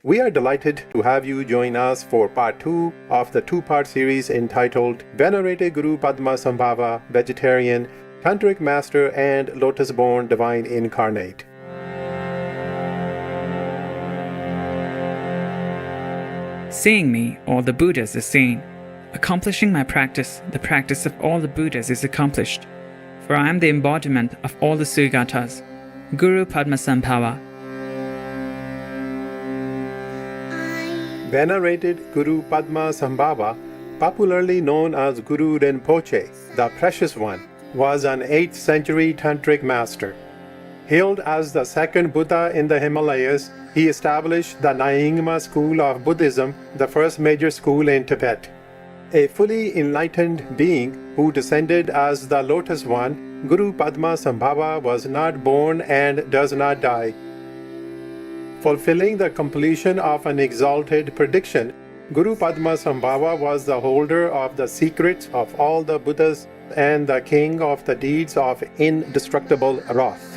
We are delighted to have you join us for part 2 of the two-part series entitled Venerated Guru Padmasambhava, Vegetarian, Tantric Master and Lotus-Born Divine Incarnate. Seeing me, all the Buddhas is seen. Accomplishing my practice, the practice of all the Buddhas is accomplished. For I am the embodiment of all the Sugatas. Guru Padmasambhava. Venerated Guru Padmasambhava, popularly known as Guru Rinpoche, the Precious One, was an 8th century Tantric master. Hailed as the second Buddha in the Himalayas, he established the Nyingma school of Buddhism, the first major school in Tibet. A fully enlightened being who descended as the Lotus One, Guru Padmasambhava was not born and does not die. Fulfilling the completion of an exalted prediction, Guru Padmasambhava was the holder of the secrets of all the Buddhas and the king of the deeds of indestructible wrath.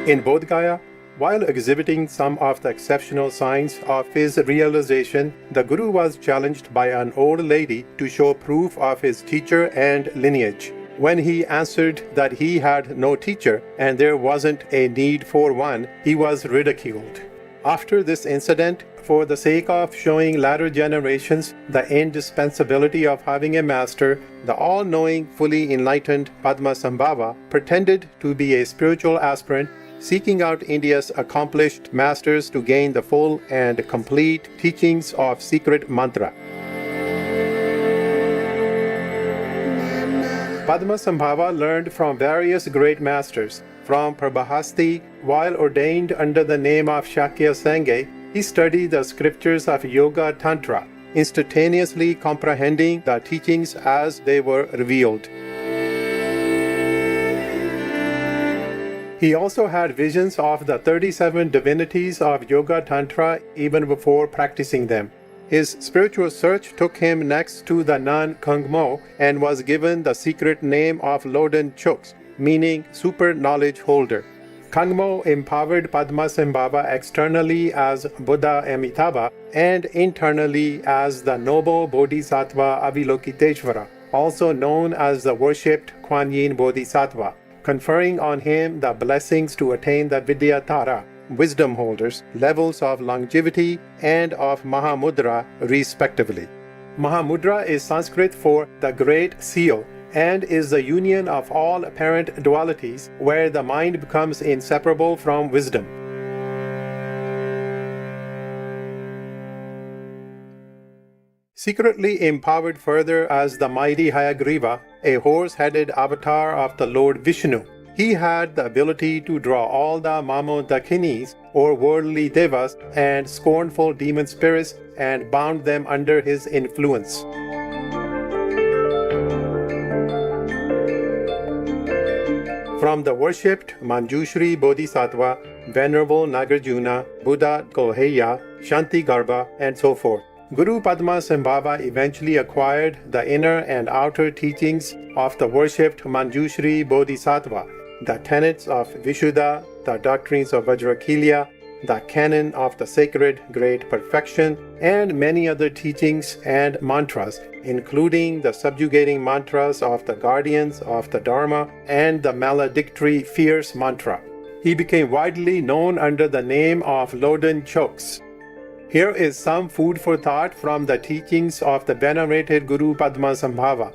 In Bodh Gaya, while exhibiting some of the exceptional signs of his realization, the Guru was challenged by an old lady to show proof of his teacher and lineage. When he answered that he had no teacher and there wasn't a need for one, he was ridiculed. After this incident, for the sake of showing latter generations the indispensability of having a master, the all-knowing, fully enlightened Padmasambhava pretended to be a spiritual aspirant seeking out India's accomplished masters to gain the full and complete teachings of secret mantra. Padmasambhava learned from various great masters. From Prabhahasti, while ordained under the name of Shakya Sangye, he studied the scriptures of Yoga Tantra, instantaneously comprehending the teachings as they were revealed. He also had visions of the 37 divinities of Yoga Tantra even before practicing them. His spiritual search took him next to the nun Kangmo and was given the secret name of Loden Choks, meaning super knowledge holder. Kangmo empowered Padmasambhava externally as Buddha Amitabha and internally as the noble Bodhisattva Avalokiteshvara, also known as the worshipped Kuan Yin Bodhisattva, conferring on him the blessings to attain the Vidyatara, wisdom holders, levels of longevity and of Mahamudra respectively. Mahamudra is Sanskrit for the Great Seal and is the union of all apparent dualities where the mind becomes inseparable from wisdom. Secretly empowered further as the mighty Hayagriva, a horse-headed avatar of the Lord Vishnu, he had the ability to draw all the Mamodakinis, or worldly devas, and scornful demon spirits and bound them under his influence. From the worshipped Manjushri Bodhisattva, Venerable Nagarjuna, Buddha Goheya, Shantigarbha, and so forth, Guru Padmasambhava eventually acquired the inner and outer teachings of the worshipped Manjushri Bodhisattva, the tenets of Vishuddha, the doctrines of Vajrakilya, the canon of the sacred great perfection, and many other teachings and mantras, including the subjugating mantras of the guardians of the Dharma and the maledictory fierce mantra. He became widely known under the name of Loden Choks. Here is some food for thought from the teachings of the venerated Guru Padmasambhava.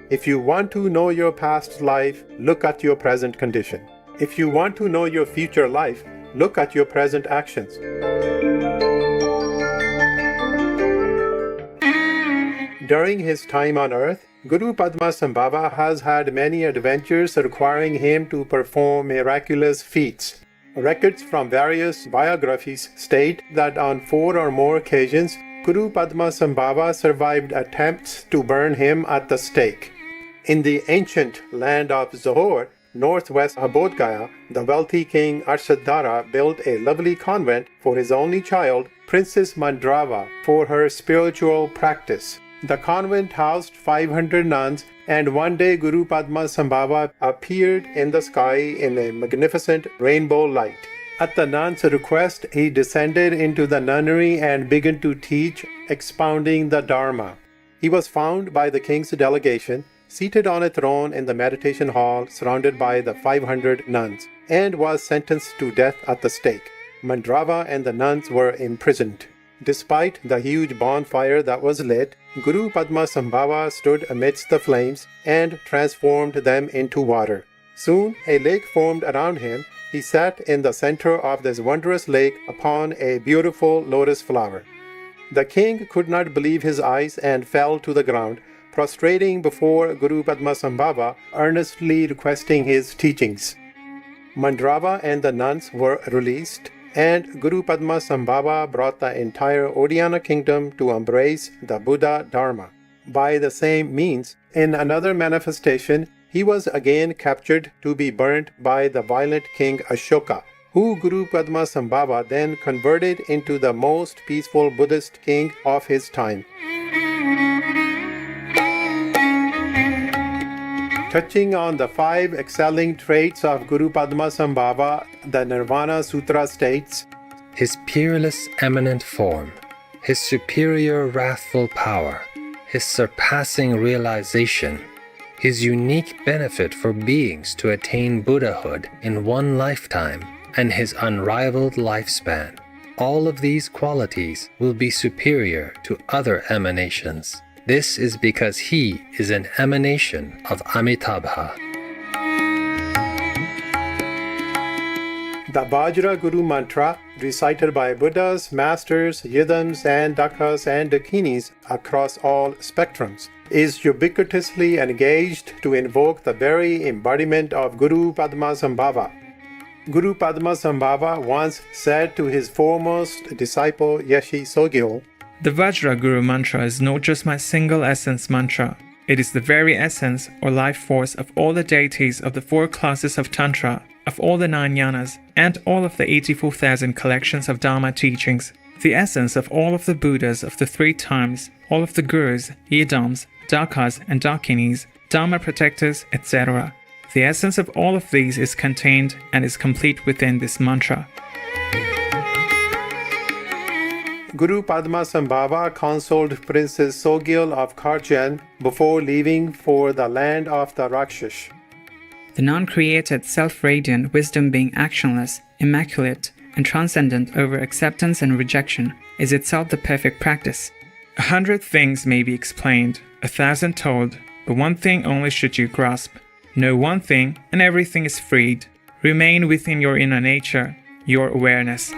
If you want to know your past life, look at your present condition. If you want to know your future life, look at your present actions. During his time on earth, Guru Padmasambhava has had many adventures requiring him to perform miraculous feats. Records from various biographies state that on 4 or more occasions, Guru Padmasambhava survived attempts to burn him at the stake. In the ancient land of Zohor, northwest of Bodh Gaya, the wealthy king Arshadhara built a lovely convent for his only child, Princess Mandrava, for her spiritual practice. The convent housed 500 nuns and one day Guru Padmasambhava appeared in the sky in a magnificent rainbow light. At the nun's request, he descended into the nunnery and began to teach, expounding the Dharma. He was found by the king's delegation, seated on a throne in the meditation hall surrounded by the 500 nuns, and was sentenced to death at the stake. Mandrava and the nuns were imprisoned. Despite the huge bonfire that was lit, Guru Padmasambhava stood amidst the flames and transformed them into water. Soon a lake formed around him. He sat in the center of this wondrous lake upon a beautiful lotus flower. The king could not believe his eyes and fell to the ground, prostrating before Guru Padmasambhava, earnestly requesting his teachings. Mandrava and the nuns were released, and Guru Padmasambhava brought the entire Odiyana kingdom to embrace the Buddha Dharma. By the same means, in another manifestation, he was again captured to be burnt by the violent king Ashoka, who Guru Padmasambhava then converted into the most peaceful Buddhist king of his time. Touching on the 5 excelling traits of Guru Padmasambhava, the Nirvana Sutra states, His peerless eminent form, His superior wrathful power, His surpassing realization, His unique benefit for beings to attain Buddhahood in one lifetime, and His unrivaled lifespan. All of these qualities will be superior to other emanations. This is because He is an emanation of Amitabha. The Vajra Guru mantra, recited by Buddhas, masters, yidams, and dakas and dakinis across all spectrums, is ubiquitously engaged to invoke the very embodiment of Guru Padmasambhava. Guru Padmasambhava once said to his foremost disciple Yeshi Sogyo, The Vajra Guru mantra is not just my single essence mantra. It is the very essence or life force of all the deities of the 4 classes of Tantra, of all the 9 yanas, and all of the 84,000 collections of Dharma teachings. The essence of all of the Buddhas of the 3 times, all of the Gurus, Yidams, Dakas, and Dakinis, Dharma protectors, etc. The essence of all of these is contained and is complete within this mantra. Guru Padmasambhava consoled Princess Sogil of Karjan before leaving for the land of the Rakshas. The non-created, self-radiant wisdom being actionless, immaculate, and transcendent over acceptance and rejection is itself the perfect practice. 100 things may be explained, 1,000 told, but one thing only should you grasp. Know one thing, and everything is freed. Remain within your inner nature, your awareness.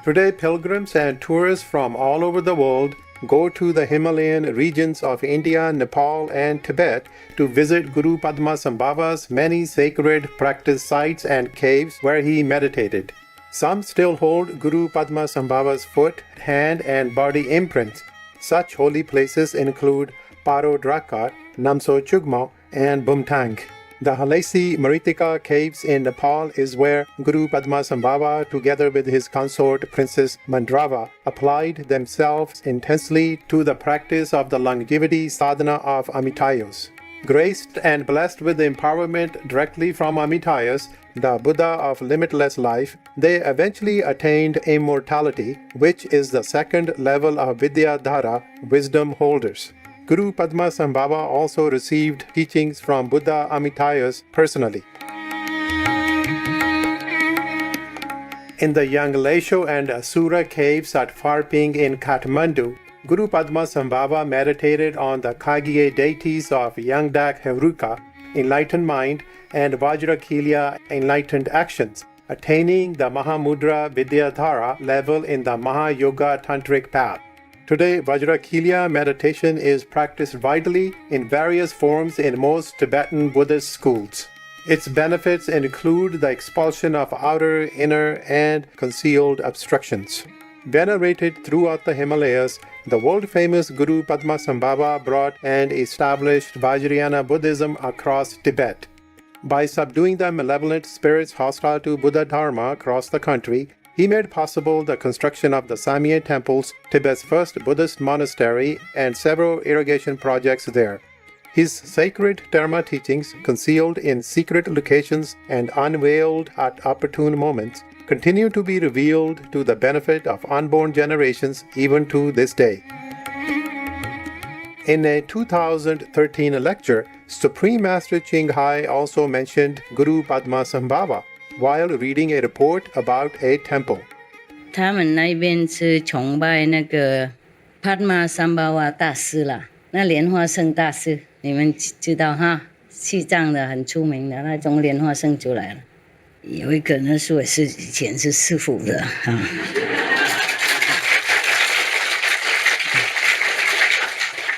Today, pilgrims and tourists from all over the world go to the Himalayan regions of India, Nepal, and Tibet to visit Guru Padmasambhava's many sacred practice sites and caves where he meditated. Some still hold Guru Padmasambhava's foot, hand, and body imprints. Such holy places include Paro Drakkar, Namso Chugmo, and Bumtang. The Halesi Maritika caves in Nepal is where Guru Padmasambhava, together with his consort Princess Mandrava, applied themselves intensely to the practice of the longevity sadhana of Amitayos. Graced and blessed with empowerment directly from Amitayos, the Buddha of limitless life, they eventually attained immortality, which is the second level of Vidyadhara, wisdom holders. Guru Padmasambhava also received teachings from Buddha Amitayos personally. In the Yanglesho and Asura caves at Pharping in Kathmandu, Guru Padmasambhava meditated on the Kagye deities of Yangdak Hevruka, enlightened mind, and Vajrakilya, enlightened actions, attaining the Mahamudra Vidyadhara level in the Mahayoga Tantric path. Today, Vajrakilya meditation is practiced widely in various forms in most Tibetan Buddhist schools. Its benefits include the expulsion of outer, inner, and concealed obstructions. Venerated throughout the Himalayas, the world-famous Guru Padmasambhava brought and established Vajrayana Buddhism across Tibet. By subduing the malevolent spirits hostile to Buddha Dharma across the country, He made possible the construction of the Samye temples, Tibet's first Buddhist monastery, and several irrigation projects there. His sacred Dharma teachings, concealed in secret locations and unveiled at opportune moments, continue to be revealed to the benefit of unborn generations even to this day. In a 2013 lecture, Supreme Master Ching Hai also mentioned Guru Padmasambhava while reading a report about a temple. 他们那边是崇拜那个Padmasambhava 大师啦，那莲花生大师，你们知道哈？西藏的很出名的，那种莲花生出来了。有一个那说是以前是师父的哈。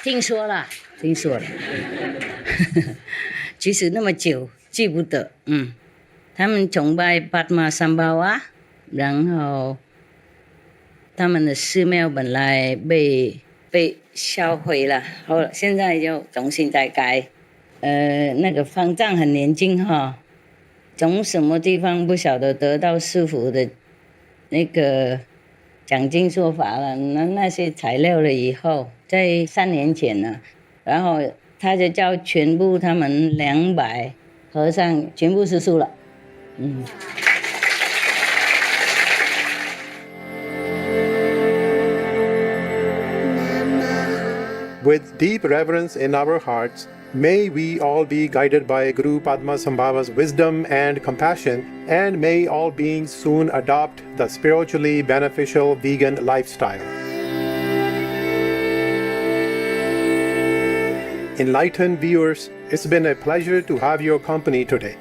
听说了，其实那么久记不得，他们崇拜Padmasambhava，然后他们的寺庙本来被销毁了，后现在就重新再盖。那个方丈很年轻哈，从什么地方不晓得得到师父的那个讲经说法了，那些材料了以后，在3年前呢，然后他就叫全部他们200和尚全部吃素了。With deep reverence in our hearts, may we all be guided by Guru Padmasambhava's wisdom and compassion, and may all beings soon adopt the spiritually beneficial vegan lifestyle. Enlightened viewers, it's been a pleasure to have your company today.